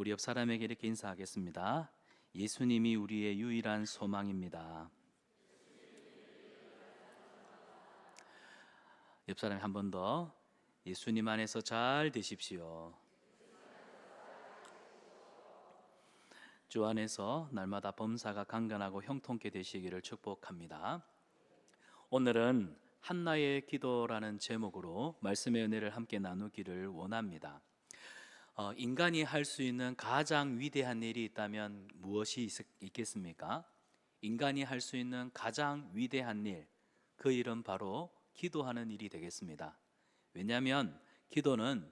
우리 옆 사람에게 이렇게 인사하겠습니다. 예수님이 우리의 유일한 소망입니다. 옆 사람이 한 번 더, 예수님 안에서 잘 되십시오. 주 안에서 날마다 범사가 강건하고 형통케 되시기를 축복합니다. 오늘은 한나의 기도라는 제목으로 말씀의 은혜를 함께 나누기를 원합니다. 인간이 할 수 있는 가장 위대한 일이 있다면 무엇이 있겠습니까? 인간이 할 수 있는 가장 위대한 일, 그 일은 바로 기도하는 일이 되겠습니다. 왜냐하면 기도는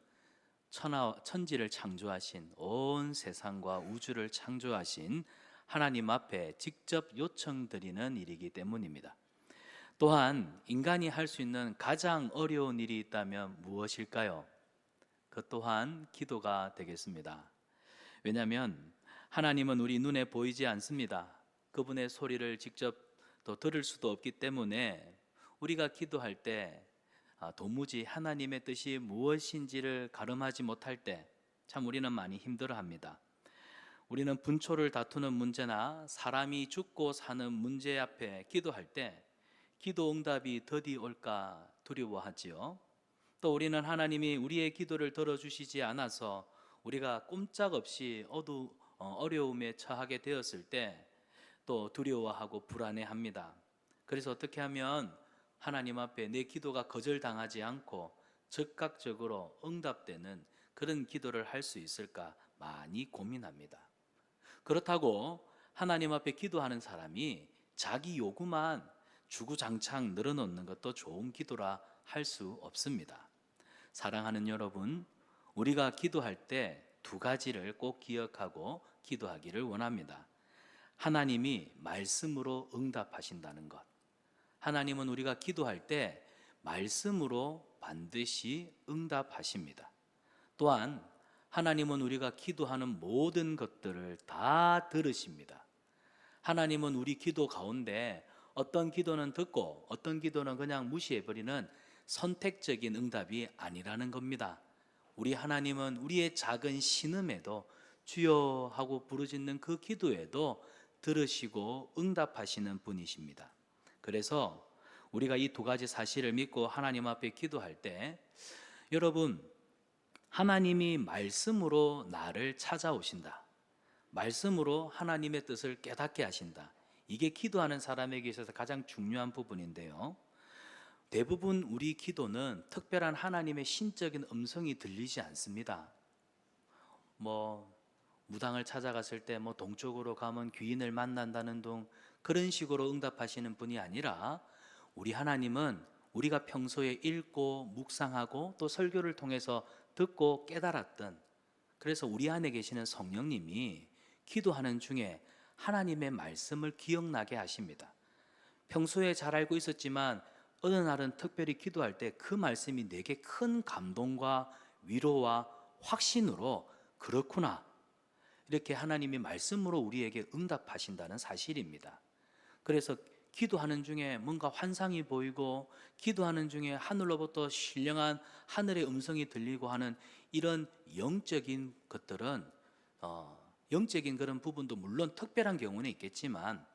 천지를 창조하신, 온 세상과 우주를 창조하신 하나님 앞에 직접 요청드리는 일이기 때문입니다. 또한 인간이 할 수 있는 가장 어려운 일이 있다면 무엇일까요? 그 또한 기도가 되겠습니다. 왜냐하면 하나님은 우리 눈에 보이지 않습니다. 그분의 소리를 직접 또 들을 수도 없기 때문에 우리가 기도할 때 도무지 하나님의 뜻이 무엇인지를 가늠하지 못할 때 참 우리는 많이 힘들어합니다. 우리는 분초를 다투는 문제나 사람이 죽고 사는 문제 앞에 기도할 때 기도 응답이 더디 올까 두려워하지요. 또 우리는 하나님이 우리의 기도를 들어주시지 않아서 우리가 꼼짝없이 어려움에 처하게 되었을 때 또 두려워하고 불안해합니다. 그래서 어떻게 하면 하나님 앞에 내 기도가 거절당하지 않고 즉각적으로 응답되는 그런 기도를 할 수 있을까 많이 고민합니다. 그렇다고 하나님 앞에 기도하는 사람이 자기 요구만 주구장창 늘어놓는 것도 좋은 기도라 할 수 없습니다. 사랑하는 여러분, 우리가 기도할 때 두 가지를 꼭 기억하고 기도하기를 원합니다. 하나님이 말씀으로 응답하신다는 것. 하나님은 우리가 기도할 때 말씀으로 반드시 응답하십니다. 또한 하나님은 우리가 기도하는 모든 것들을 다 들으십니다. 하나님은 우리 기도 가운데 어떤 기도는 듣고 어떤 기도는 그냥 무시해버리는 선택적인 응답이 아니라는 겁니다. 우리 하나님은 우리의 작은 신음에도 주여 하고 부르짖는 그 기도에도 들으시고 응답하시는 분이십니다. 그래서 우리가 이 두 가지 사실을 믿고 하나님 앞에 기도할 때 여러분, 하나님이 말씀으로 나를 찾아오신다. 말씀으로 하나님의 뜻을 깨닫게 하신다. 이게 기도하는 사람에게 있어서 가장 중요한 부분인데요. 대부분 우리 기도는 특별한 하나님의 신적인 음성이 들리지 않습니다. 무당을 찾아갔을 때 동쪽으로 가면 귀인을 만난다는 둥 그런 식으로 응답하시는 분이 아니라 우리 하나님은 우리가 평소에 읽고 묵상하고 또 설교를 통해서 듣고 깨달았던, 그래서 우리 안에 계시는 성령님이 기도하는 중에 하나님의 말씀을 기억나게 하십니다. 평소에 잘 알고 있었지만 어느 날은 특별히 기도할 때 그 말씀이 내게 큰 감동과 위로와 확신으로 그렇구나, 이렇게 하나님이 말씀으로 우리에게 응답하신다는 사실입니다. 그래서 기도하는 중에 뭔가 환상이 보이고 기도하는 중에 하늘로부터 신령한 하늘의 음성이 들리고 하는 이런 영적인 것들은 영적인 그런 부분도 물론 특별한 경우는 있겠지만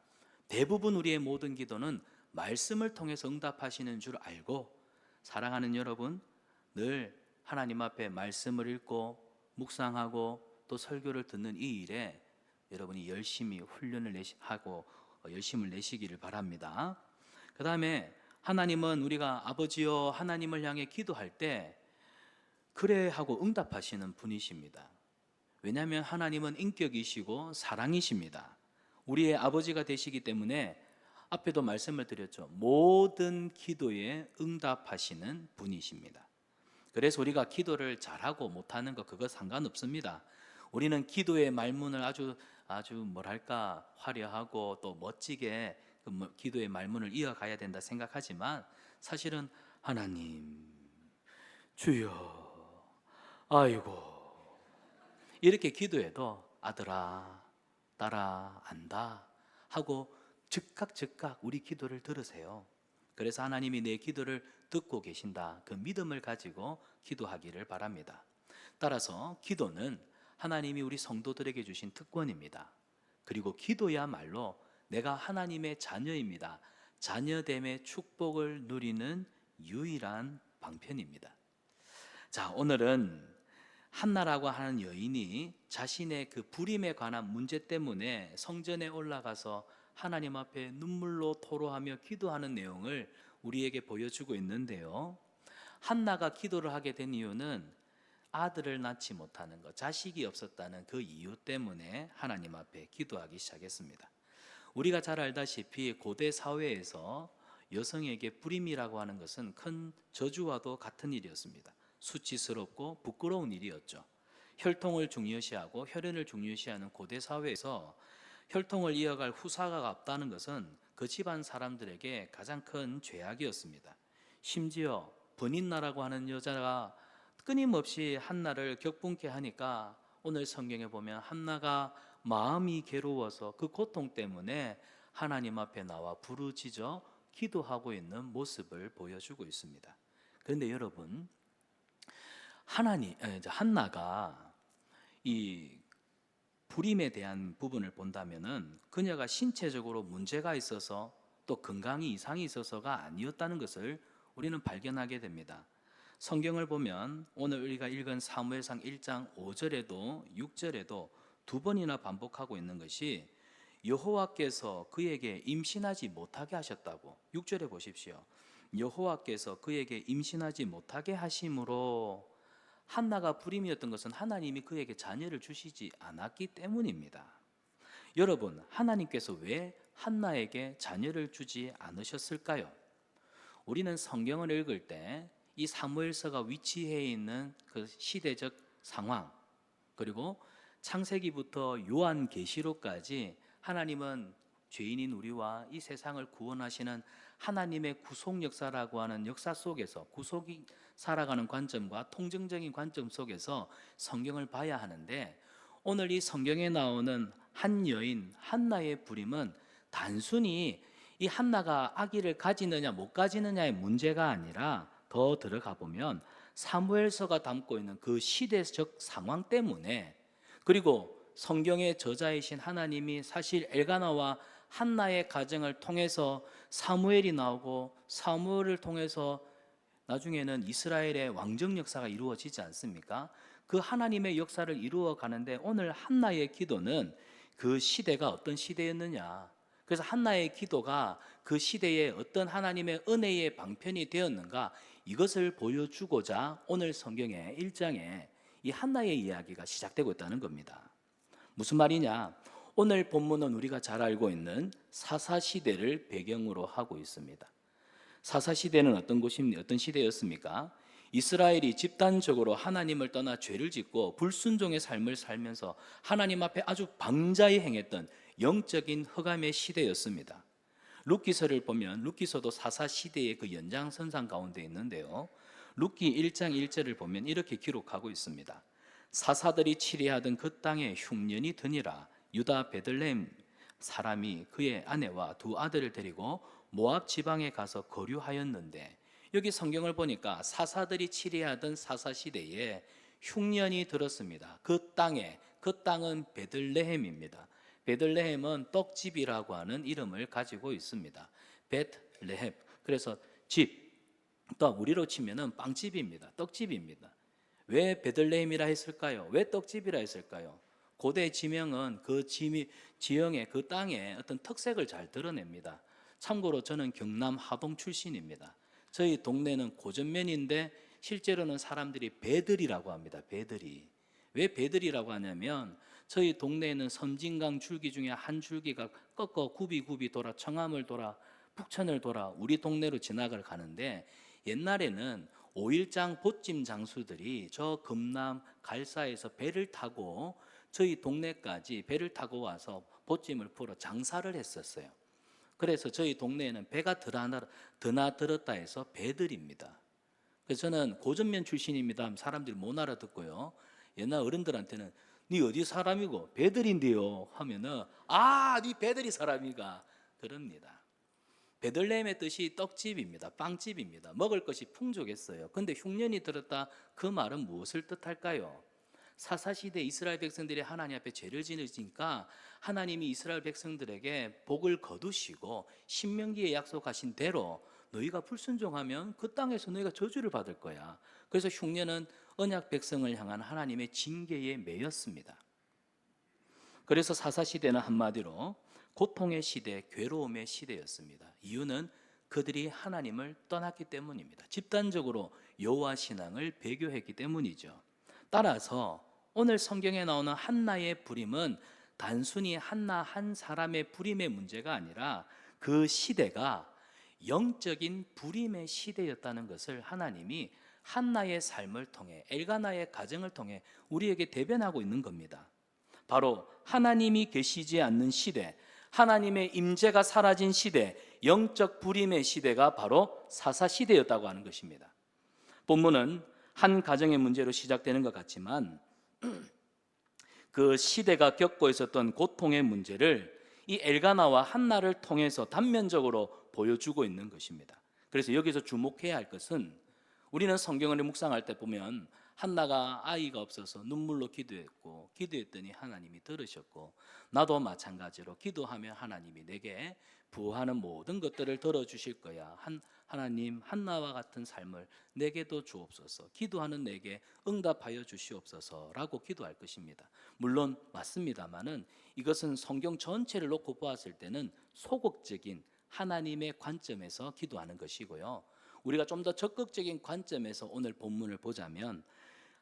대부분 우리의 모든 기도는 말씀을 통해서 응답하시는 줄 알고, 사랑하는 여러분, 늘 하나님 앞에 말씀을 읽고 묵상하고 또 설교를 듣는 이 일에 여러분이 열심히 하고 열심을 내시기를 바랍니다. 그 다음에 하나님은 우리가 아버지여 하나님을 향해 기도할 때 그래 하고 응답하시는 분이십니다. 왜냐하면 하나님은 인격이시고 사랑이십니다. 우리의 아버지가 되시기 때문에 앞에도 말씀을 드렸죠. 모든 기도에 응답하시는 분이십니다. 그래서 우리가 기도를 잘하고 못하는 거 그거 상관없습니다. 우리는 기도의 말문을 아주 뭐랄까 화려하고 또 멋지게 기도의 말문을 이어가야 된다 생각하지만 사실은 하나님, 주여, 아이고, 이렇게 기도해도 아들아, 딸아, 안다 하고 즉각 우리 기도를 들으세요. 그래서 하나님이 내 기도를 듣고 계신다, 그 믿음을 가지고 기도하기를 바랍니다. 따라서 기도는 하나님이 우리 성도들에게 주신 특권입니다. 그리고 기도야말로 내가 하나님의 자녀입니다. 자녀됨의 축복을 누리는 유일한 방편입니다. 자, 오늘은 한나라고 하는 여인이 자신의 그 불임에 관한 문제 때문에 성전에 올라가서 하나님 앞에 눈물로 토로하며 기도하는 내용을 우리에게 보여주고 있는데요. 한나가 기도를 하게 된 이유는 아들을 낳지 못하는 것, 자식이 없었다는 그 이유 때문에 하나님 앞에 기도하기 시작했습니다. 우리가 잘 알다시피 고대 사회에서 여성에게 불임이라고 하는 것은 큰 저주와도 같은 일이었습니다. 수치스럽고 부끄러운 일이었죠. 혈통을 중요시하고 혈연을 중요시하는 고대 사회에서 혈통을 이어갈 후사가 없다는 것은 그 집안 사람들에게 가장 큰 죄악이었습니다. 심지어 버닌나라고 하는 여자가 끊임없이 한나를 격분케 하니까 오늘 성경에 보면 한나가 마음이 괴로워서 그 고통 때문에 하나님 앞에 나와 부르짖어 기도하고 있는 모습을 보여주고 있습니다. 그런데 여러분, 한나가 이 불임에 대한 부분을 본다면은 그녀가 신체적으로 문제가 있어서 또 건강이 이상이 있어서가 아니었다는 것을 우리는 발견하게 됩니다. 성경을 보면 오늘 우리가 읽은 사무엘상 1장 5절에도 6절에도 두 번이나 반복하고 있는 것이 여호와께서 그에게 임신하지 못하게 하셨다고. 6절에 보십시오. 여호와께서 그에게 임신하지 못하게 하심으로 한나가 불임이었던 것은 하나님이 그에게 자녀를 주시지 않았기 때문입니다. 여러분, 하나님께서 왜 한나에게 자녀를 주지 않으셨을까요? 우리는 성경을 읽을 때 이 사무엘서가 위치해 있는 그 시대적 상황, 그리고 창세기부터 요한계시록까지 하나님은 죄인인 우리와 이 세상을 구원하시는 하나님의 구속 역사라고 하는 역사 속에서 구속이 살아가는 관점과 통정적인 관점 속에서 성경을 봐야 하는데, 오늘 이 성경에 나오는 한 여인 한나의 불임은 단순히 이 한나가 아기를 가지느냐 못 가지느냐의 문제가 아니라 더 들어가 보면 사무엘서가 담고 있는 그 시대적 상황 때문에, 그리고 성경의 저자이신 하나님이 사실 엘가나와 한나의 가정을 통해서 사무엘이 나오고 사무엘을 통해서 나중에는 이스라엘의 왕정 역사가 이루어지지 않습니까? 그 하나님의 역사를 이루어 가는데 오늘 한나의 기도는 그 시대가 어떤 시대였느냐, 그래서 한나의 기도가 그 시대에 어떤 하나님의 은혜의 방편이 되었는가, 이것을 보여주고자 오늘 성경의 1장에 이 한나의 이야기가 시작되고 있다는 겁니다. 무슨 말이냐? 오늘 본문은 우리가 잘 알고 있는 사사시대를 배경으로 하고 있습니다. 사사시대는 어떤 시대였습니까? 이스라엘이 집단적으로 하나님을 떠나 죄를 짓고 불순종의 삶을 살면서 하나님 앞에 아주 방자히 행했던 영적인 흑암의 시대였습니다. 룻기서를 보면 룻기서도 사사시대의 그 연장선상 가운데 있는데요, 룻기 1장 1절을 보면 이렇게 기록하고 있습니다. 사사들이 치리하던 그 땅에 흉년이 드니라. 유다 베들레헴 사람이 그의 아내와 두 아들을 데리고 모압 지방에 가서 거류하였는데, 여기 성경을 보니까 사사들이 치리하던 사사시대에 흉년이 들었습니다. 그 땅은 베들레헴입니다. 베들레헴은 떡집이라고 하는 이름을 가지고 있습니다. 베틀레헴, 그래서 집, 또 우리로 치면은 빵집입니다. 떡집입니다. 왜 베들레헴이라 했을까요? 왜 떡집이라 했을까요? 고대 지명은 그 지형의 그 땅의 어떤 특색을 잘 드러냅니다. 참고로 저는 경남 하동 출신입니다. 저희 동네는 고전면인데 실제로는 사람들이 배들이라고 합니다. 배들이. 왜 배들이라고 하냐면 저희 동네에는 섬진강 줄기 중에 한 줄기가 꺾어 굽이 돌아 청암을 돌아 북천을 돌아 우리 동네로 지나갈 가는데, 옛날에는 5일장 보찜 장수들이 저 금남 갈사에서 배를 타고 저희 동네까지 배를 타고 와서 보찜을 풀어 장사를 했었어요. 그래서 저희 동네에는 배가 드나들었다 해서 배들입니다. 그래서 저는 고전면 출신입니다 하면 사람들이 못 알아듣고요, 옛날 어른들한테는 네 어디 사람이고 배들인데요 하면은 네 배들이 사람이가 그럽니다. 베들레헴의 뜻이 떡집입니다. 빵집입니다. 먹을 것이 풍족했어요. 근데 흉년이 들었다, 그 말은 무엇을 뜻할까요? 사사시대 이스라엘 백성들이 하나님 앞에 죄를 지으니까 하나님이 이스라엘 백성들에게 복을 거두시고 신명기에 약속하신 대로 너희가 불순종하면 그 땅에서 너희가 저주를 받을 거야. 그래서 흉년은 언약 백성을 향한 하나님의 징계에 매였습니다. 그래서 사사시대는 한마디로 고통의 시대, 괴로움의 시대였습니다. 이유는 그들이 하나님을 떠났기 때문입니다. 집단적으로 여호와 신앙을 배교했기 때문이죠. 따라서 오늘 성경에 나오는 한나의 부림은 단순히 한나 한 사람의 부림의 문제가 아니라 그 시대가 영적인 부림의 시대였다는 것을 하나님이 한나의 삶을 통해, 엘가나의 가정을 통해 우리에게 대변하고 있는 겁니다. 바로 하나님이 계시지 않는 시대, 하나님의 임재가 사라진 시대, 영적 불임의 시대가 바로 사사시대였다고 하는 것입니다. 본문은 한 가정의 문제로 시작되는 것 같지만 그 시대가 겪고 있었던 고통의 문제를 이 엘가나와 한나를 통해서 단면적으로 보여주고 있는 것입니다. 그래서 여기서 주목해야 할 것은, 우리는 성경을 묵상할 때 보면 한나가 아이가 없어서 눈물로 기도했고, 기도했더니 하나님이 들으셨고, 나도 마찬가지로 기도하면 하나님이 내게 부하는 모든 것들을 들어주실 거야. 하나님, 한나와 같은 삶을 내게도 주옵소서, 기도하는 내게 응답하여 주시옵소서라고 기도할 것입니다. 물론 맞습니다만은 이것은 성경 전체를 놓고 보았을 때는 소극적인 하나님의 관점에서 기도하는 것이고요, 우리가 좀 더 적극적인 관점에서 오늘 본문을 보자면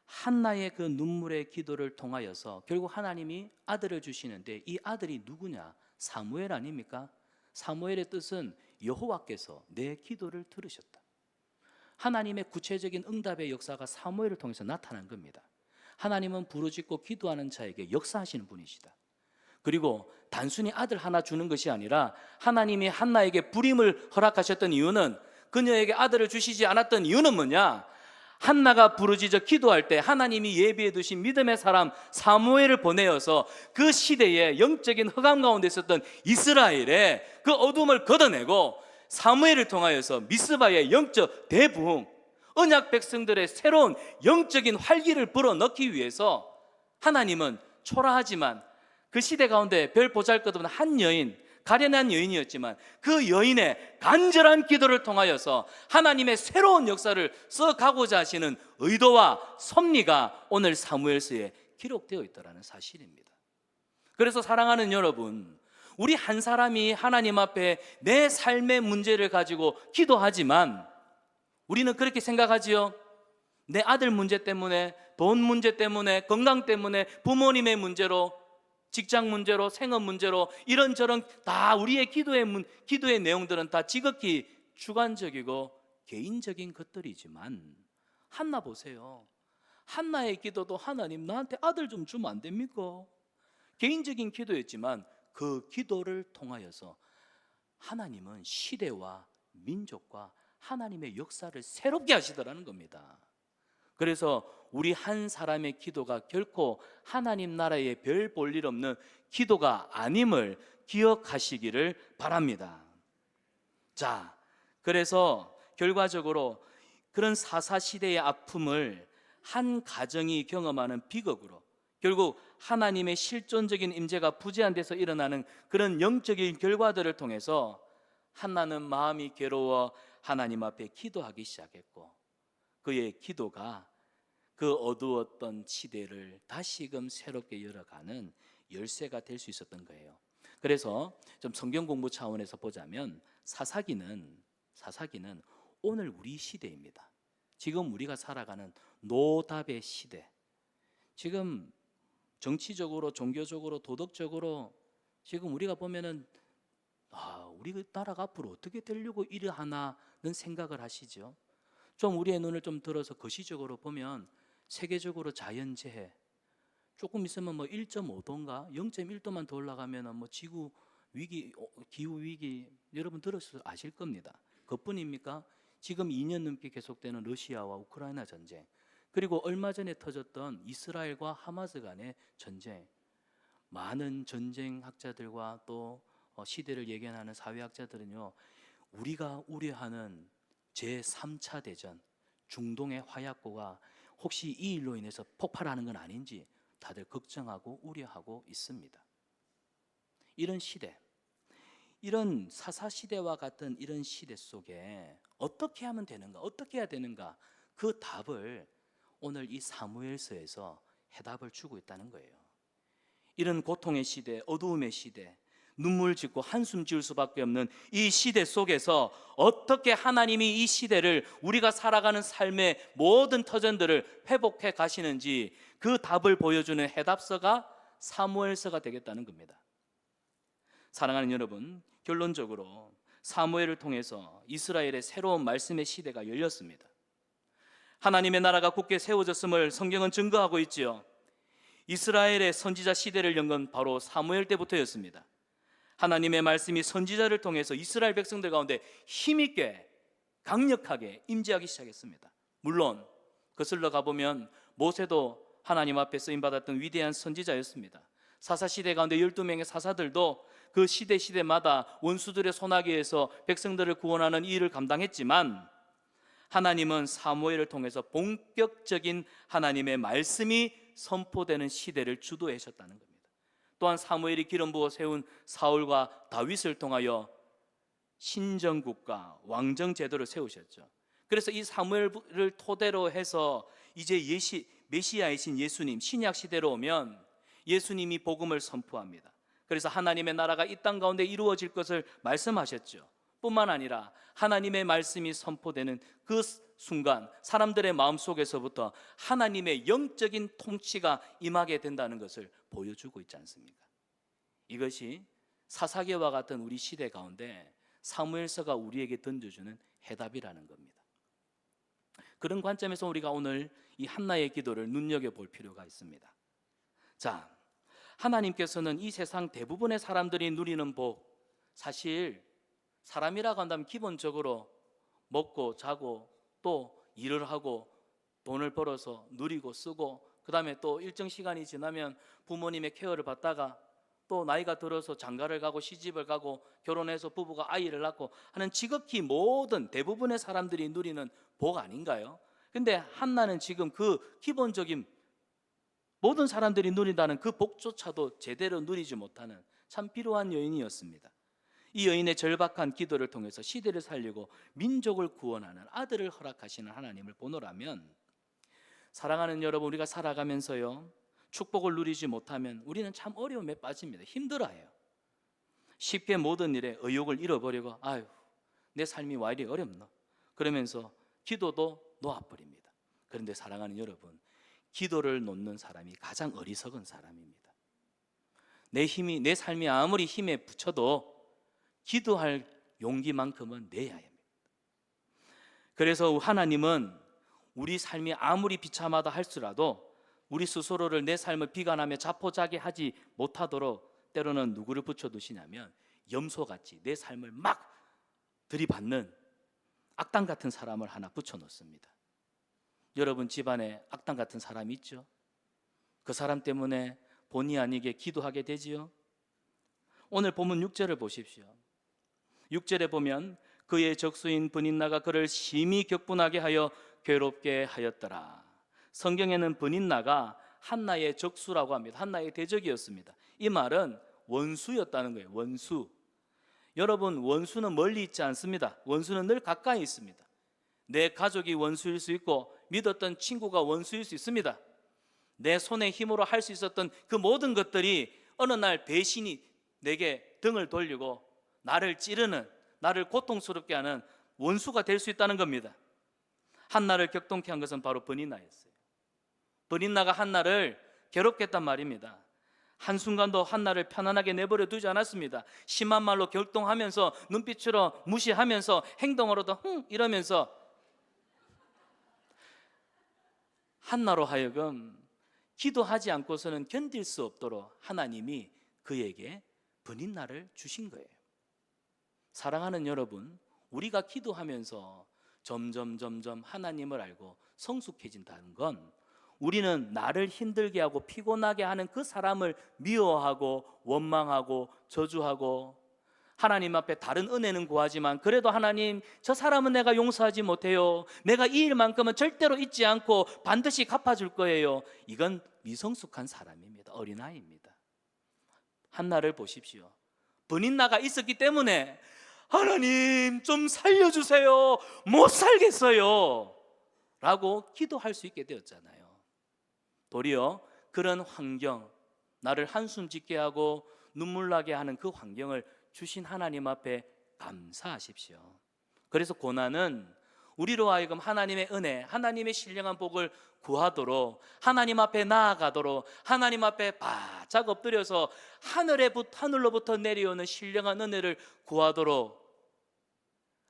한나의 그 눈물의 기도를 통하여서 결국 하나님이 아들을 주시는데, 이 아들이 누구냐? 사무엘 아닙니까? 사무엘의 뜻은 여호와께서 내 기도를 들으셨다. 하나님의 구체적인 응답의 역사가 사무엘을 통해서 나타난 겁니다. 하나님은 부르짖고 기도하는 자에게 역사하시는 분이시다. 그리고 단순히 아들 하나 주는 것이 아니라 하나님이 한나에게 불임을 허락하셨던 이유는, 그녀에게 아들을 주시지 않았던 이유는 뭐냐? 한나가 부르짖어 기도할 때 하나님이 예비해 두신 믿음의 사람 사무엘을 보내어서 그 시대에 영적인 흑암 가운데 있었던 이스라엘의 그 어둠을 걷어내고 사무엘을 통하여서 미스바의 영적 대부흥, 언약 백성들의 새로운 영적인 활기를 불어넣기 위해서 하나님은 초라하지만 그 시대 가운데 별 보잘것없는 한 여인, 가련한 여인이었지만 그 여인의 간절한 기도를 통하여서 하나님의 새로운 역사를 써가고자 하시는 의도와 섭리가 오늘 사무엘서에 기록되어 있다는 사실입니다. 그래서 사랑하는 여러분, 우리 한 사람이 하나님 앞에 내 삶의 문제를 가지고 기도하지만 우리는 그렇게 생각하지요. 내 아들 문제 때문에, 돈 문제 때문에, 건강 때문에, 부모님의 문제로, 직장 문제로, 생업 문제로, 이런저런 다 우리의 기도의 내용들은 다 지극히 주관적이고 개인적인 것들이지만 한나 보세요. 한나의 기도도 하나님 나한테 아들 좀 주면 안 됩니까? 개인적인 기도였지만 그 기도를 통하여서 하나님은 시대와 민족과 하나님의 역사를 새롭게 하시더라는 겁니다. 그래서 우리 한 사람의 기도가 결코 하나님 나라에 별 볼 일 없는 기도가 아님을 기억하시기를 바랍니다. 자, 그래서 결과적으로 그런 사사시대의 아픔을 한 가정이 경험하는 비극으로, 결국 하나님의 실존적인 임재가 부재한 데서 일어나는 그런 영적인 결과들을 통해서 한나는 마음이 괴로워 하나님 앞에 기도하기 시작했고, 그의 기도가 그 어두웠던 시대를 다시금 새롭게 열어가는 열쇠가 될 수 있었던 거예요. 그래서 좀 성경 공부 차원에서 보자면 사사기는 오늘 우리 시대입니다. 지금 우리가 살아가는 노답의 시대, 지금 정치적으로, 종교적으로, 도덕적으로 지금 우리가 보면은 우리 나라가 앞으로 어떻게 되려고 이러하나는 생각을 하시죠. 좀 우리의 눈을 좀 들어서 거시적으로 보면 세계적으로 자연재해, 조금 있으면 1.5도인가 0.1도만 더 올라가면 지구 위기, 기후 위기, 여러분 들어서 아실 겁니다. 그뿐입니까? 지금 2년 넘게 계속되는 러시아와 우크라이나 전쟁, 그리고 얼마 전에 터졌던 이스라엘과 하마스 간의 전쟁, 많은 전쟁학자들과 또 시대를 예견하는 사회학자들은요, 우리가 우려하는 제3차 대전, 중동의 화약고가 혹시 이 일로 인해서 폭발하는 건 아닌지 다들 걱정하고 우려하고 있습니다. 이런 시대, 이런 사사시대와 같은 이런 시대 속에 어떻게 하면 되는가, 어떻게 해야 되는가, 그 답을 오늘 이 사무엘서에서 해답을 주고 있다는 거예요. 이런 고통의 시대, 어두움의 시대, 눈물 짓고 한숨 지을 수밖에 없는 이 시대 속에서 어떻게 하나님이 이 시대를, 우리가 살아가는 삶의 모든 터전들을 회복해 가시는지 그 답을 보여주는 해답서가 사무엘서가 되겠다는 겁니다. 사랑하는 여러분, 결론적으로 사무엘을 통해서 이스라엘의 새로운 말씀의 시대가 열렸습니다. 하나님의 나라가 굳게 세워졌음을 성경은 증거하고 있지요. 이스라엘의 선지자 시대를 연 건 바로 사무엘 때부터였습니다. 하나님의 말씀이 선지자를 통해서 이스라엘 백성들 가운데 힘있게 강력하게 임재하기 시작했습니다. 물론 거슬러 가보면 모세도 하나님 앞에 쓰임받았던 위대한 선지자였습니다. 사사시대 가운데 12명의 사사들도 그 시대마다 원수들의 손아귀에서 백성들을 구원하는 일을 감당했지만, 하나님은 사무엘을 통해서 본격적인 하나님의 말씀이 선포되는 시대를 주도하셨다는 겁니다. 또한 사무엘이 기름 부어 세운 사울과 다윗을 통하여 신정국가 왕정 제도를 세우셨죠. 그래서 이 사무엘을 토대로 해서 이제 메시아이신 예수님, 신약 시대로 오면 예수님이 복음을 선포합니다. 그래서 하나님의 나라가 이 땅 가운데 이루어질 것을 말씀하셨죠. 뿐만 아니라 하나님의 말씀이 선포되는 그 순간 사람들의 마음속에서부터 하나님의 영적인 통치가 임하게 된다는 것을 보여주고 있지 않습니까? 이것이 사사기와 같은 우리 시대 가운데 사무엘서가 우리에게 던져주는 해답이라는 겁니다. 그런 관점에서 우리가 오늘 이 한나의 기도를 눈여겨볼 필요가 있습니다. 자, 하나님께서는 이 세상 대부분의 사람들이 누리는 복, 사실 사람이라고 한다면 기본적으로 먹고 자고 또 일을 하고 돈을 벌어서 누리고 쓰고, 그 다음에 또 일정 시간이 지나면 부모님의 케어를 받다가 또 나이가 들어서 장가를 가고 시집을 가고 결혼해서 부부가 아이를 낳고 하는 지극히 모든 대부분의 사람들이 누리는 복 아닌가요? 근데 한나는 지금 그 기본적인 모든 사람들이 누린다는 그 복조차도 제대로 누리지 못하는 참 비루한 여인이었습니다. 이 여인의 절박한 기도를 통해서 시대를 살리고 민족을 구원하는 아들을 허락하시는 하나님을 보노라면, 사랑하는 여러분, 우리가 살아가면서요 축복을 누리지 못하면 우리는 참 어려움에 빠집니다. 힘들어해요. 쉽게 모든 일에 의욕을 잃어버리고 아유 내 삶이 왜 이리 어렵노 그러면서 기도도 놓아버립니다. 그런데 사랑하는 여러분, 기도를 놓는 사람이 가장 어리석은 사람입니다. 내 삶이 아무리 힘에 부쳐도 기도할 용기만큼은 내야 합니다. 그래서 하나님은 우리 삶이 아무리 비참하다 할지라도 우리 스스로를, 내 삶을 비관하며 자포자기하지 못하도록 때로는 누구를 붙여두시냐면 염소같이 내 삶을 막 들이받는 악당 같은 사람을 하나 붙여놓습니다. 여러분 집안에 악당 같은 사람이 있죠? 그 사람 때문에 본의 아니게 기도하게 되지요? 오늘 본문 6절을 보십시오. 6절에 보면 그의 적수인 브닛나가 그를 심히 격분하게 하여 괴롭게 하였더라. 성경에는 브닛나가 한나의 적수라고 합니다. 한나의 대적이었습니다. 이 말은 원수였다는 거예요. 원수. 여러분, 원수는 멀리 있지 않습니다. 원수는 늘 가까이 있습니다. 내 가족이 원수일 수 있고 믿었던 친구가 원수일 수 있습니다. 내 손의 힘으로 할 수 있었던 그 모든 것들이 어느 날 배신이 내게 등을 돌리고 나를 찌르는, 나를 고통스럽게 하는 원수가 될 수 있다는 겁니다. 한나를 격동케 한 것은 바로 브닛나였어요. 브닛나가 한나를 괴롭게 했단 말입니다. 한순간도 한나를 편안하게 내버려 두지 않았습니다. 심한 말로 격동하면서 눈빛으로 무시하면서 행동으로도 이러면서 한나로 하여금 기도하지 않고서는 견딜 수 없도록 하나님이 그에게 브닛나를 주신 거예요. 사랑하는 여러분, 우리가 기도하면서 점점 하나님을 알고 성숙해진다는 건 우리는 나를 힘들게 하고 피곤하게 하는 그 사람을 미워하고 원망하고 저주하고 하나님 앞에 다른 은혜는 구하지만 그래도 하나님, 저 사람은 내가 용서하지 못해요. 내가 이 일만큼은 절대로 잊지 않고 반드시 갚아줄 거예요. 이건 미성숙한 사람입니다. 어린아이입니다. 한나를 보십시오. 브닌나가 있었기 때문에 하나님 좀 살려주세요, 못 살겠어요 라고 기도할 수 있게 되었잖아요. 도리어 그런 환경, 나를 한숨 짓게 하고 눈물 나게 하는 그 환경을 주신 하나님 앞에 감사하십시오. 그래서 고난은 우리로 하여금 하나님의 은혜, 하나님의 신령한 복을 구하도록, 하나님 앞에 나아가도록, 하나님 앞에 바짝 엎드려서 하늘로부터 내려오는 신령한 은혜를 구하도록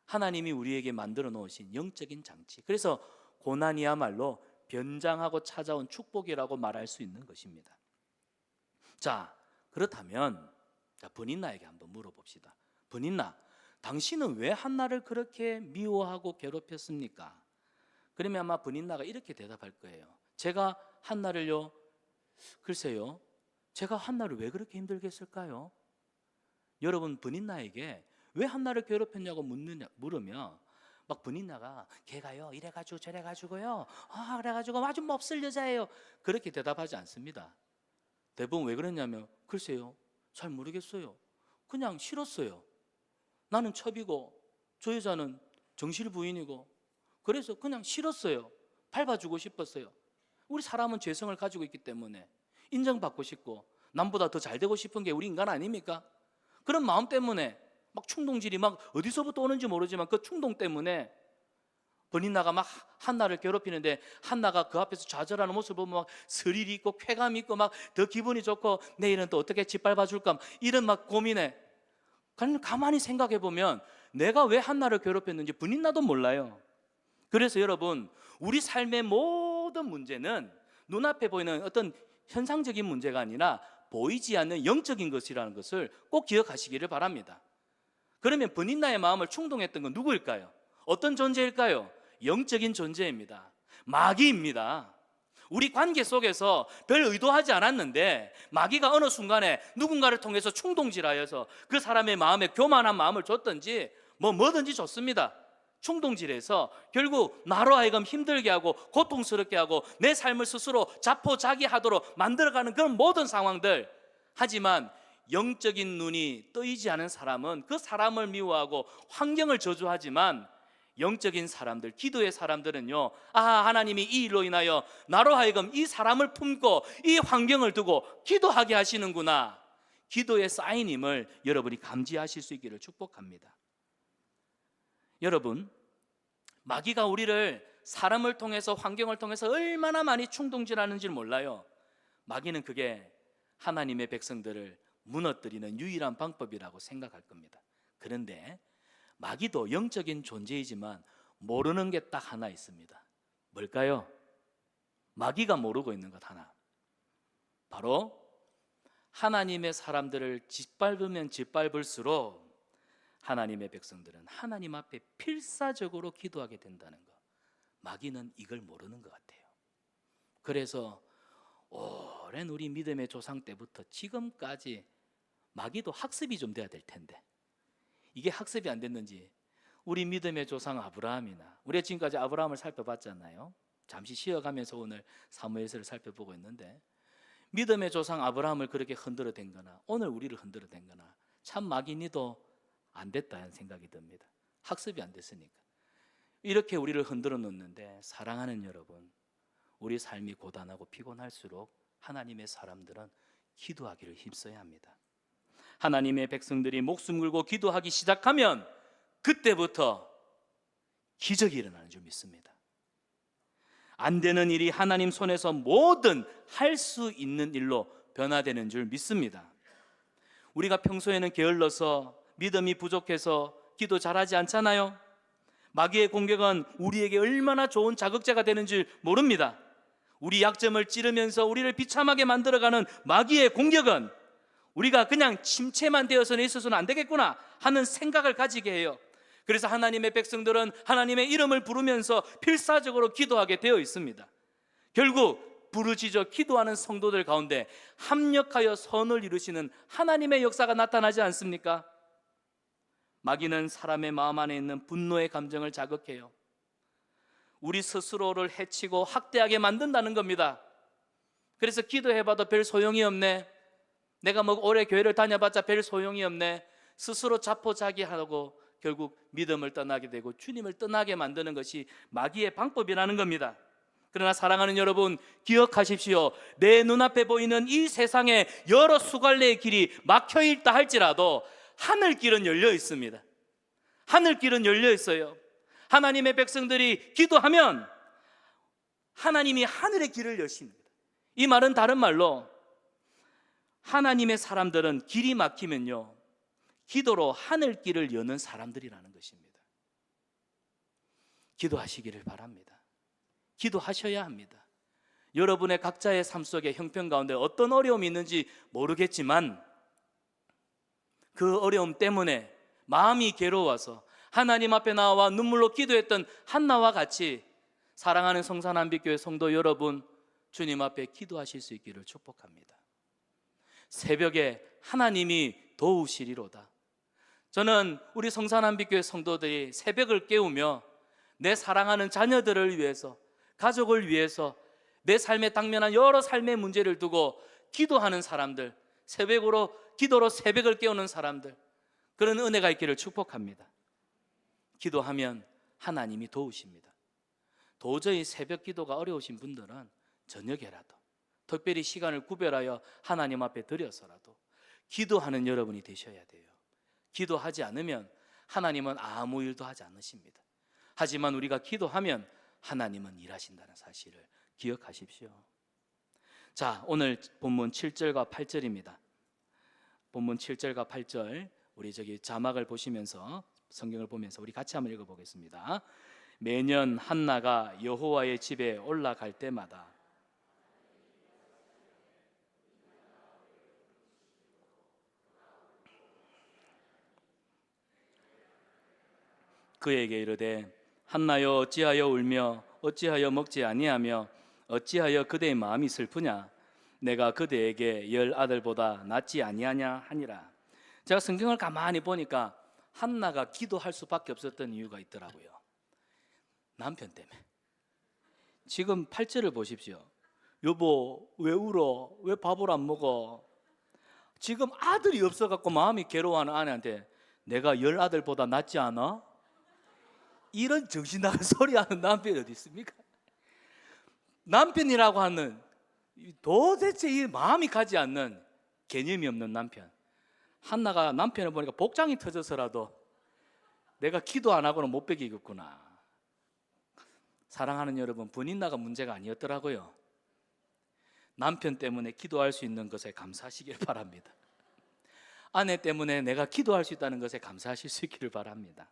하나님이 우리에게 만들어 놓으신 영적인 장치, 그래서 고난이야말로 변장하고 찾아온 축복이라고 말할 수 있는 것입니다. 자, 그렇다면 브닌나에게 한번 물어봅시다. 브닌나, 당신은 왜 한나를 그렇게 미워하고 괴롭혔습니까? 그러면 아마 브닌나가 이렇게 대답할 거예요. 제가 한나를요, 글쎄요, 제가 한나를 왜 그렇게 힘들게 했을까요? 여러분, 브닌나에게 왜 한나를 괴롭혔냐고 물으면 막 브닌나가 걔가요 이래가지고 저래가지고요 그래가지고 아주 몹쓸 여자예요, 그렇게 대답하지 않습니다. 대부분 왜 그러냐면, 글쎄요, 잘 모르겠어요, 그냥 싫었어요. 나는 첩이고 저 여자는 정실 부인이고 그래서 그냥 싫었어요. 밟아주고 싶었어요. 우리 사람은 죄성을 가지고 있기 때문에 인정받고 싶고 남보다 더 잘 되고 싶은 게 우리 인간 아닙니까? 그런 마음 때문에 막 충동질이 막 어디서부터 오는지 모르지만 그 충동 때문에 브닌나가 막 한나를 괴롭히는데 한나가 그 앞에서 좌절하는 모습을 보면 막 스릴이 있고 쾌감이 있고 막 더 기분이 좋고 내일은 또 어떻게 짓밟아 줄까 이런 막 고민에, 가만히 생각해 보면 내가 왜 한나를 괴롭혔는지 브닌나도 몰라요. 그래서 여러분, 우리 삶의 모든 문제는 눈앞에 보이는 어떤 현상적인 문제가 아니라 보이지 않는 영적인 것이라는 것을 꼭 기억하시기를 바랍니다. 그러면 브닌나의 마음을 충동했던 건 누구일까요? 어떤 존재일까요? 영적인 존재입니다. 마귀입니다. 우리 관계 속에서 별 의도하지 않았는데 마귀가 어느 순간에 누군가를 통해서 충동질하여서 그 사람의 마음에 교만한 마음을 줬든지 뭐든지 좋습니다. 충동질해서 결국 나로 하여금 힘들게 하고 고통스럽게 하고 내 삶을 스스로 자포자기하도록 만들어가는 그런 모든 상황들. 하지만 영적인 눈이 뜨이지 않은 사람은 그 사람을 미워하고 환경을 저주하지만, 영적인 사람들, 기도의 사람들은요, 하나님이 이 일로 인하여 나로 하여금 이 사람을 품고 이 환경을 두고 기도하게 하시는구나, 기도의 사인임을 여러분이 감지하실 수 있기를 축복합니다. 여러분, 마귀가 우리를 사람을 통해서, 환경을 통해서 얼마나 많이 충동질하는지 몰라요. 마귀는 그게 하나님의 백성들을 무너뜨리는 유일한 방법이라고 생각할 겁니다. 그런데 마귀도 영적인 존재이지만 모르는 게 딱 하나 있습니다. 뭘까요? 마귀가 모르고 있는 것 하나, 바로 하나님의 사람들을 짓밟으면 짓밟을수록 하나님의 백성들은 하나님 앞에 필사적으로 기도하게 된다는 것. 마귀는 이걸 모르는 것 같아요. 그래서 오랜 우리 믿음의 조상 때부터 지금까지 마귀도 학습이 좀 돼야 될 텐데, 이게 학습이 안 됐는지 우리 믿음의 조상 아브라함이나, 우리가 지금까지 아브라함을 살펴봤잖아요. 잠시 쉬어가면서 오늘 사무엘서를 살펴보고 있는데, 믿음의 조상 아브라함을 그렇게 흔들어댄 거나 오늘 우리를 흔들어댄 거나 참 마귀니도 안 됐다는 생각이 듭니다. 학습이 안 됐으니까. 이렇게 우리를 흔들어 놓는데, 사랑하는 여러분, 우리 삶이 고단하고 피곤할수록 하나님의 사람들은 기도하기를 힘써야 합니다. 하나님의 백성들이 목숨 걸고 기도하기 시작하면 그때부터 기적이 일어나는 줄 믿습니다. 안 되는 일이 하나님 손에서 뭐든 할 수 있는 일로 변화되는 줄 믿습니다. 우리가 평소에는 게을러서 믿음이 부족해서 기도 잘하지 않잖아요. 마귀의 공격은 우리에게 얼마나 좋은 자극제가 되는 줄 모릅니다. 우리 약점을 찌르면서 우리를 비참하게 만들어가는 마귀의 공격은 우리가 그냥 침체만 되어서는 있어서는 안 되겠구나 하는 생각을 가지게 해요. 그래서 하나님의 백성들은 하나님의 이름을 부르면서 필사적으로 기도하게 되어 있습니다. 결국 부르짖어 기도하는 성도들 가운데 합력하여 선을 이루시는 하나님의 역사가 나타나지 않습니까? 마귀는 사람의 마음 안에 있는 분노의 감정을 자극해요. 우리 스스로를 해치고 학대하게 만든다는 겁니다. 그래서 기도해봐도 별 소용이 없네, 내가 뭐 오래 교회를 다녀봤자 별 소용이 없네, 스스로 자포자기하고 결국 믿음을 떠나게 되고 주님을 떠나게 만드는 것이 마귀의 방법이라는 겁니다. 그러나 사랑하는 여러분, 기억하십시오. 내 눈앞에 보이는 이 세상에 여러 수갈래의 길이 막혀 있다 할지라도 하늘길은 열려 있습니다. 하늘길은 열려 있어요. 하나님의 백성들이 기도하면 하나님이 하늘의 길을 여십니다. 이 말은 다른 말로 하나님의 사람들은 길이 막히면요, 기도로 하늘길을 여는 사람들이라는 것입니다. 기도하시기를 바랍니다. 기도하셔야 합니다. 여러분의 각자의 삶 속에 형편 가운데 어떤 어려움이 있는지 모르겠지만 그 어려움 때문에 마음이 괴로워서 하나님 앞에 나와 눈물로 기도했던 한나와 같이 사랑하는 성산한빛교회 성도 여러분, 주님 앞에 기도하실 수 있기를 축복합니다. 새벽에 하나님이 도우시리로다. 저는 우리 성산한빛교회 성도들이 새벽을 깨우며 내 사랑하는 자녀들을 위해서, 가족을 위해서, 내 삶에 당면한 여러 삶의 문제를 두고 기도하는 사람들, 기도로 새벽을 깨우는 사람들, 그런 은혜가 있기를 축복합니다. 기도하면 하나님이 도우십니다. 도저히 새벽 기도가 어려우신 분들은 저녁에라도 특별히 시간을 구별하여 하나님 앞에 드려서라도 기도하는 여러분이 되셔야 돼요. 기도하지 않으면 하나님은 아무 일도 하지 않으십니다. 하지만 우리가 기도하면 하나님은 일하신다는 사실을 기억하십시오. 자, 오늘 본문 7절과 8절입니다. 본문 7절과 8절 우리 자막을 보시면서, 성경을 보면서 우리 같이 한번 읽어보겠습니다. 매년 한나가 여호와의 집에 올라갈 때마다 그에게 이르되, 한나여 어찌하여 울며 어찌하여 먹지 아니하며 어찌하여 그대의 마음이 슬프냐? 내가 그대에게 10 아들보다 낫지 아니하냐 하니라. 제가 성경을 가만히 보니까 한나가 기도할 수밖에 없었던 이유가 있더라고요. 남편 때문에. 지금 8절을 보십시오. 여보 왜 울어? 왜 밥을 안 먹어? 지금 아들이 없어갖고 마음이 괴로워하는 아내한테 내가 10 아들보다 낫지 않아? 이런 정신 나간 소리 하는 남편이 어디 있습니까? 남편이라고 하는 도대체 이 마음이 가지 않는 개념이 없는 남편. 한나가 남편을 보니까 복장이 터져서라도 내가 기도 안 하고는 못 베기겠구나. 사랑하는 여러분, 분인나가 문제가 아니었더라고요. 남편 때문에 기도할 수 있는 것에 감사하시길 바랍니다. 아내 때문에 내가 기도할 수 있다는 것에 감사하실 수 있기를 바랍니다.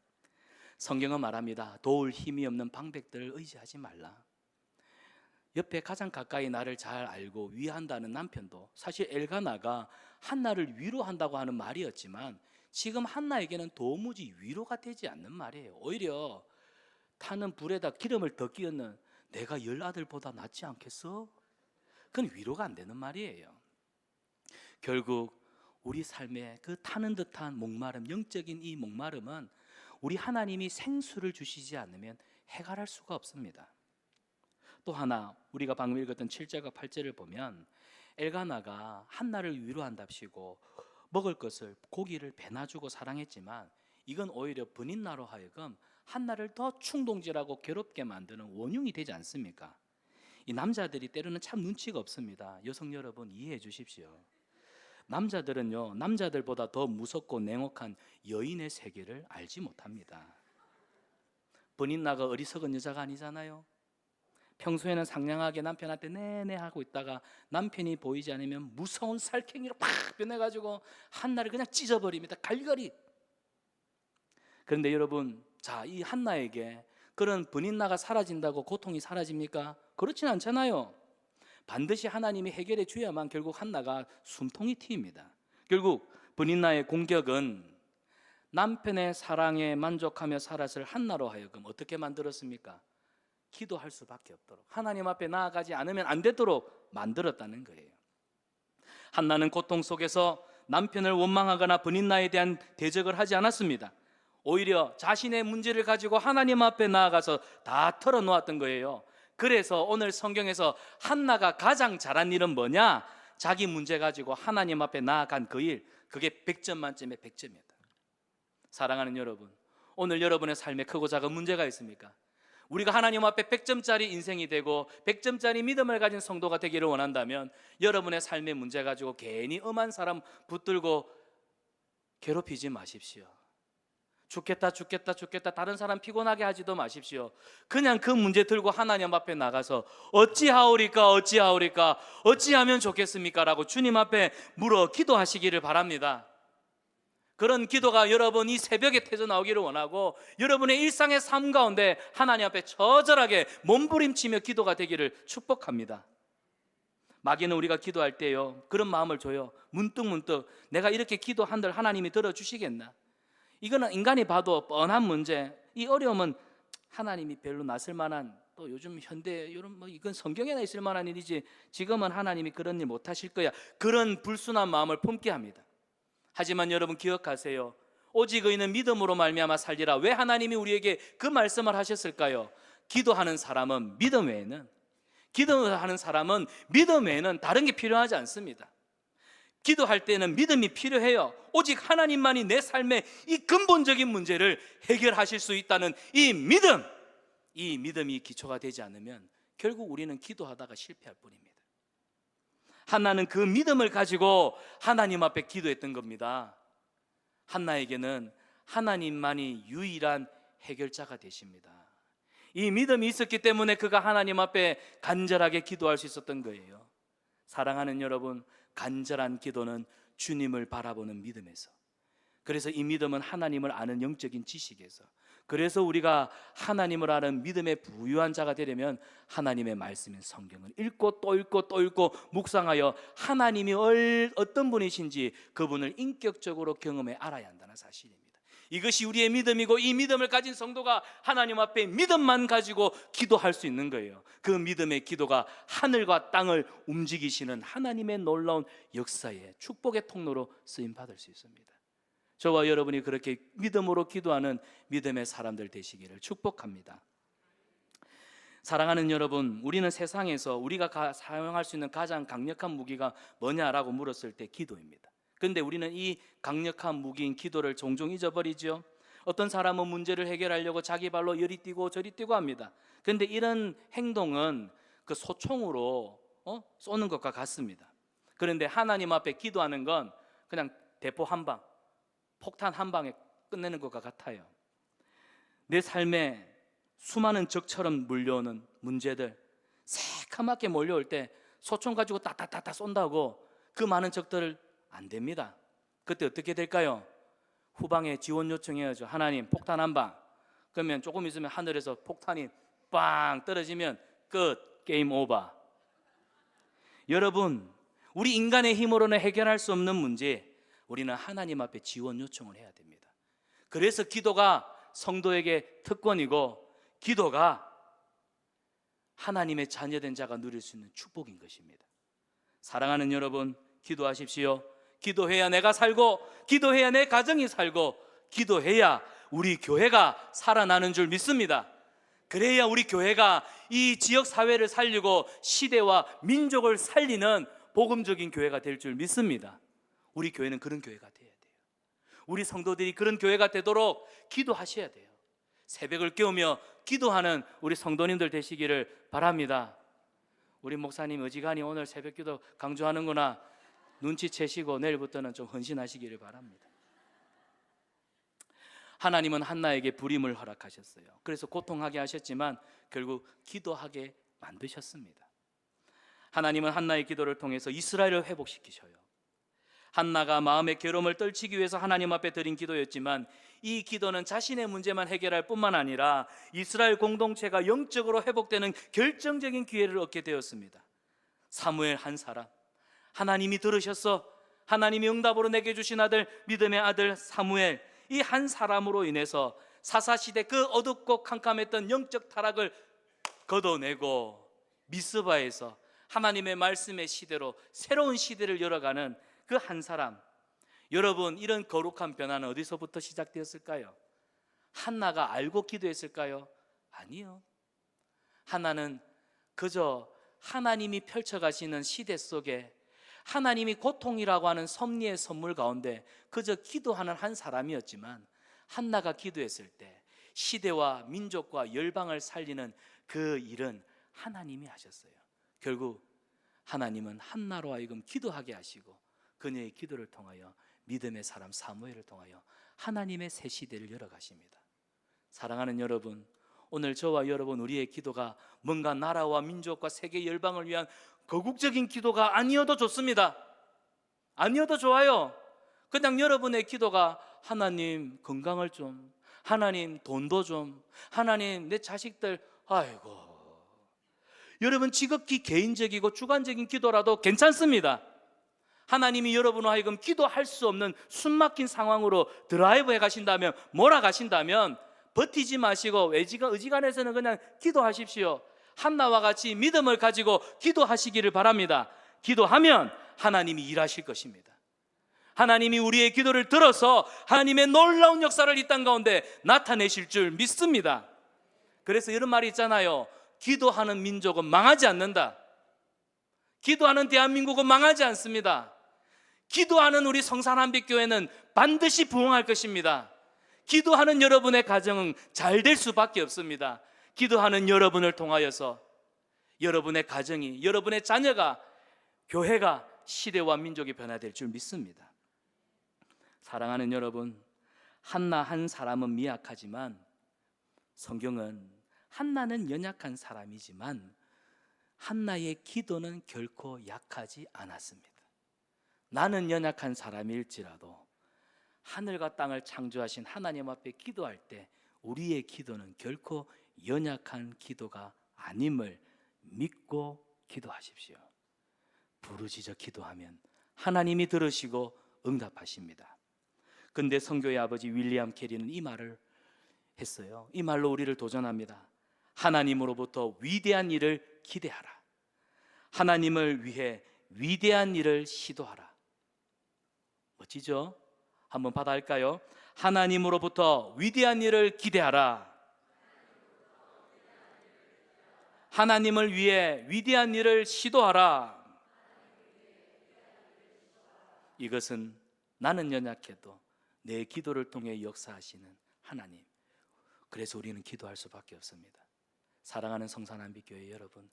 성경은 말합니다. 도울 힘이 없는 방백들을 의지하지 말라. 옆에 가장 가까이 나를 잘 알고 위한다는 남편도 사실 엘가나가 한나를 위로한다고 하는 말이었지만 지금 한나에게는 도무지 위로가 되지 않는 말이에요. 오히려 타는 불에다 기름을 더 끼얹는 내가 10 아들보다 낫지 않겠어? 그건 위로가 안 되는 말이에요. 결국 우리 삶에 그 타는 듯한 목마름, 영적인 이 목마름은 우리 하나님이 생수를 주시지 않으면 해결할 수가 없습니다. 또 하나, 우리가 방금 읽었던 7절과 8절을 보면 엘가나가 한나를 위로한답시고 먹을 것을, 고기를 배나 주고 사랑했지만 이건 오히려 분인나로 하여금 한나를 더 충동질하고 괴롭게 만드는 원흉이 되지 않습니까? 이 남자들이 때로는 참 눈치가 없습니다. 여성 여러분 이해해 주십시오. 남자들은요, 남자들보다 더 무섭고 냉혹한 여인의 세계를 알지 못합니다. 분인나가 어리석은 여자가 아니잖아요. 평소에는 상냥하게 남편한테 네네 하고 있다가 남편이 보이지 않으면 무서운 살쾡이로 팍 변해가지고 한나를 그냥 찢어버립니다. 갈갈이. 그런데 여러분, 자, 이 한나에게 그런 분인나가 사라진다고 고통이 사라집니까? 그렇진 않잖아요. 반드시 하나님이 해결해 줘야만 결국 한나가 숨통이 트입니다. 결국 분인나의 공격은 남편의 사랑에 만족하며 살았을 한나로 하여금 어떻게 만들었습니까? 기도할 수밖에 없도록, 하나님 앞에 나아가지 않으면 안 되도록 만들었다는 거예요. 한나는 고통 속에서 남편을 원망하거나 분인나에 대한 대적을 하지 않았습니다. 오히려 자신의 문제를 가지고 하나님 앞에 나아가서 다 털어놓았던 거예요. 그래서 오늘 성경에서 한나가 가장 잘한 일은 뭐냐? 자기 문제 가지고 하나님 앞에 나아간 그 일, 그게 100점 만점에 100점이었다. 사랑하는 여러분, 오늘 여러분의 삶에 크고 작은 문제가 있습니까? 우리가 하나님 앞에 100점짜리 인생이 되고 100점짜리 믿음을 가진 성도가 되기를 원한다면 여러분의 삶의 문제 가지고 괜히 엄한 사람 붙들고 괴롭히지 마십시오. 죽겠다 다른 사람 피곤하게 하지도 마십시오. 그냥 그 문제 들고 하나님 앞에 나가서 어찌하오리까 어찌하면 좋겠습니까? 라고 주님 앞에 물어 기도하시기를 바랍니다. 그런 기도가 여러분 이 새벽에 터져 나오기를 원하고 여러분의 일상의 삶 가운데 하나님 앞에 처절하게 몸부림치며 기도가 되기를 축복합니다. 마귀는 우리가 기도할 때요 그런 마음을 줘요. 문득 내가 이렇게 기도한들 하나님이 들어주시겠나? 이거는 인간이 봐도 뻔한 문제. 이 어려움은 하나님이 별로 낯을 만한, 또 요즘 현대 이런 이건 성경에나 있을 만한 일이지 지금은 하나님이 그런 일 못하실 거야, 그런 불순한 마음을 품게 합니다. 하지만 여러분 기억하세요. 오직 의인은 믿음으로 말미암아 살리라. 왜 하나님이 우리에게 그 말씀을 하셨을까요? 기도하는 사람은 믿음 외에는 다른 게 필요하지 않습니다. 기도할 때는 믿음이 필요해요. 오직 하나님만이 내 삶의 이 근본적인 문제를 해결하실 수 있다는 이 믿음이 기초가 되지 않으면 결국 우리는 기도하다가 실패할 뿐입니다. 한나는 그 믿음을 가지고 하나님 앞에 기도했던 겁니다. 한나에게는 하나님만이 유일한 해결자가 되십니다. 이 믿음이 있었기 때문에 그가 하나님 앞에 간절하게 기도할 수 있었던 거예요. 사랑하는 여러분, 간절한 기도는 주님을 바라보는 믿음에서, 그래서 이 믿음은 하나님을 아는 영적인 지식에서, 그래서 우리가 하나님을 아는 믿음에 부유한 자가 되려면 하나님의 말씀인 성경을 읽고 또 읽고 묵상하여 하나님이 어떤 분이신지 그분을 인격적으로 경험해 알아야 한다는 사실입니다. 이것이 우리의 믿음이고, 이 믿음을 가진 성도가 하나님 앞에 믿음만 가지고 기도할 수 있는 거예요. 그 믿음의 기도가 하늘과 땅을 움직이시는 하나님의 놀라운 역사의 축복의 통로로 쓰임받을 수 있습니다. 저와 여러분이 그렇게 믿음으로 기도하는 믿음의 사람들 되시기를 축복합니다. 사랑하는 여러분, 우리는 세상에서 우리가 사용할 수 있는 가장 강력한 무기가 뭐냐라고 물었을 때 기도입니다. 그런데 우리는 이 강력한 무기인 기도를 종종 잊어버리죠. 어떤 사람은 문제를 해결하려고 자기 발로 이리 뛰고 저리 뛰고 합니다. 그런데 이런 행동은 그 소총으로 쏘는 것과 같습니다. 그런데 하나님 앞에 기도하는 건 그냥 대포 한 방, 폭탄 한 방에 끝내는 것과 같아요. 내 삶에 수많은 적처럼 몰려오는 문제들, 새카맣게 몰려올 때 소총 가지고 따따따따 쏜다고 그 많은 적들을 안 됩니다. 그때 어떻게 될까요? 후방에 지원 요청해야죠. 하나님 폭탄 한 방. 그러면 조금 있으면 하늘에서 폭탄이 빵 떨어지면 끝, 게임 오버. 여러분, 우리 인간의 힘으로는 해결할 수 없는 문제, 우리는 하나님 앞에 지원 요청을 해야 됩니다. 그래서 기도가 성도에게 특권이고, 기도가 하나님의 자녀된 자가 누릴 수 있는 축복인 것입니다. 사랑하는 여러분, 기도하십시오. 기도해야 내가 살고, 기도해야 내 가정이 살고, 기도해야 우리 교회가 살아나는 줄 믿습니다. 그래야 우리 교회가 이 지역 사회를 살리고 시대와 민족을 살리는 복음적인 교회가 될 줄 믿습니다. 우리 교회는 그런 교회가 돼야 돼요. 우리 성도들이 그런 교회가 되도록 기도하셔야 돼요. 새벽을 깨우며 기도하는 우리 성도님들 되시기를 바랍니다. 우리 목사님 어지간히 오늘 새벽 기도 강조하는구나 눈치채시고 내일부터는 좀 헌신하시기를 바랍니다. 하나님은 한나에게 불임을 허락하셨어요. 그래서 고통하게 하셨지만 결국 기도하게 만드셨습니다. 하나님은 한나의 기도를 통해서 이스라엘을 회복시키셔요. 한나가 마음의 괴로움을 떨치기 위해서 하나님 앞에 드린 기도였지만, 이 기도는 자신의 문제만 해결할 뿐만 아니라 이스라엘 공동체가 영적으로 회복되는 결정적인 기회를 얻게 되었습니다. 사무엘 한 사람, 하나님이 들으셔서 하나님이 응답으로 내게 주신 아들, 믿음의 아들 사무엘, 이 한 사람으로 인해서 사사시대 그 어둡고 캄캄했던 영적 타락을 걷어내고 미스바에서 하나님의 말씀의 시대로 새로운 시대를 열어가는 그 한 사람. 여러분, 이런 거룩한 변화는 어디서부터 시작되었을까요? 한나가 알고 기도했을까요? 아니요. 한나는 그저 하나님이 펼쳐가시는 시대 속에 하나님이 고통이라고 하는 섭리의 선물 가운데 그저 기도하는 한 사람이었지만, 한나가 기도했을 때 시대와 민족과 열방을 살리는 그 일은 하나님이 하셨어요. 결국 하나님은 한나로 하여금 기도하게 하시고 그녀의 기도를 통하여 믿음의 사람 사무엘을 통하여 하나님의 새 시대를 열어가십니다. 사랑하는 여러분, 오늘 저와 여러분, 우리의 기도가 뭔가 나라와 민족과 세계 열방을 위한 거국적인 기도가 아니어도 좋습니다. 아니어도 좋아요. 그냥 여러분의 기도가 하나님 건강을 좀, 하나님 돈도 좀, 하나님 내 자식들, 아이고, 여러분 지극히 개인적이고 주관적인 기도라도 괜찮습니다. 하나님이 여러분을 하여금 기도할 수 없는 숨막힌 상황으로 드라이브해 가신다면, 몰아가신다면 버티지 마시고 의지간해서는 그냥 기도하십시오. 한나와 같이 믿음을 가지고 기도하시기를 바랍니다. 기도하면 하나님이 일하실 것입니다. 하나님이 우리의 기도를 들어서 하나님의 놀라운 역사를 이 땅 가운데 나타내실 줄 믿습니다. 그래서 이런 말이 있잖아요. 기도하는 민족은 망하지 않는다. 기도하는 대한민국은 망하지 않습니다. 기도하는 우리 성산한빛교회는 반드시 부흥할 것입니다. 기도하는 여러분의 가정은 잘 될 수밖에 없습니다. 기도하는 여러분을 통하여서 여러분의 가정이, 여러분의 자녀가, 교회가, 시대와 민족이 변화될 줄 믿습니다. 사랑하는 여러분, 한나 한 사람은 미약하지만 성경은 한나는 연약한 사람이지만 한나의 기도는 결코 약하지 않았습니다. 나는 연약한 사람일지라도 하늘과 땅을 창조하신 하나님 앞에 기도할 때 우리의 기도는 결코 연약한 기도가 아님을 믿고 기도하십시오. 부르짖어 기도하면 하나님이 들으시고 응답하십니다. 근데 성교의 아버지 윌리엄 캐리는 이 말을 했어요. 이 말로 우리를 도전합니다. 하나님으로부터 위대한 일을 기대하라. 하나님을 위해 위대한 일을 시도하라. 멋지죠? 한번 받아할까요? 하나님으로부터 위대한 일을 기대하라. 하나님을 위해 위대한 일을 시도하라. 이것은 나는 연약해도 내 기도를 통해 역사하시는 하나님. 그래서 우리는 기도할 수밖에 없습니다. 사랑하는 성산한빛교회 여러분,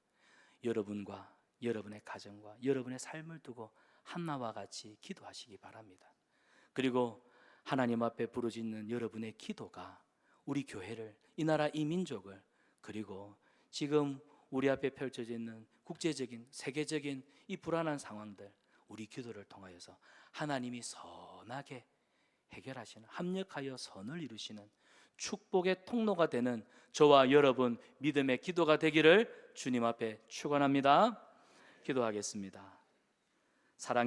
여러분과 여러분의 가정과 여러분의 삶을 두고 한나와 같이 기도하시기 바랍니다. 그리고 하나님 앞에 부르짖는 여러분의 기도가 우리 교회를, 이 나라, 이 민족을, 그리고 지금 우리 앞에 펼쳐져 있는 국제적인, 세계적인 이 불안한 상황들, 우리 기도를 통하여서 하나님이 선하게 해결하시는, 합력하여 선을 이루시는 축복의 통로가 되는 저와 여러분 믿음의 기도가 되기를 주님 앞에 축원합니다. 기도하겠습니다. 사랑이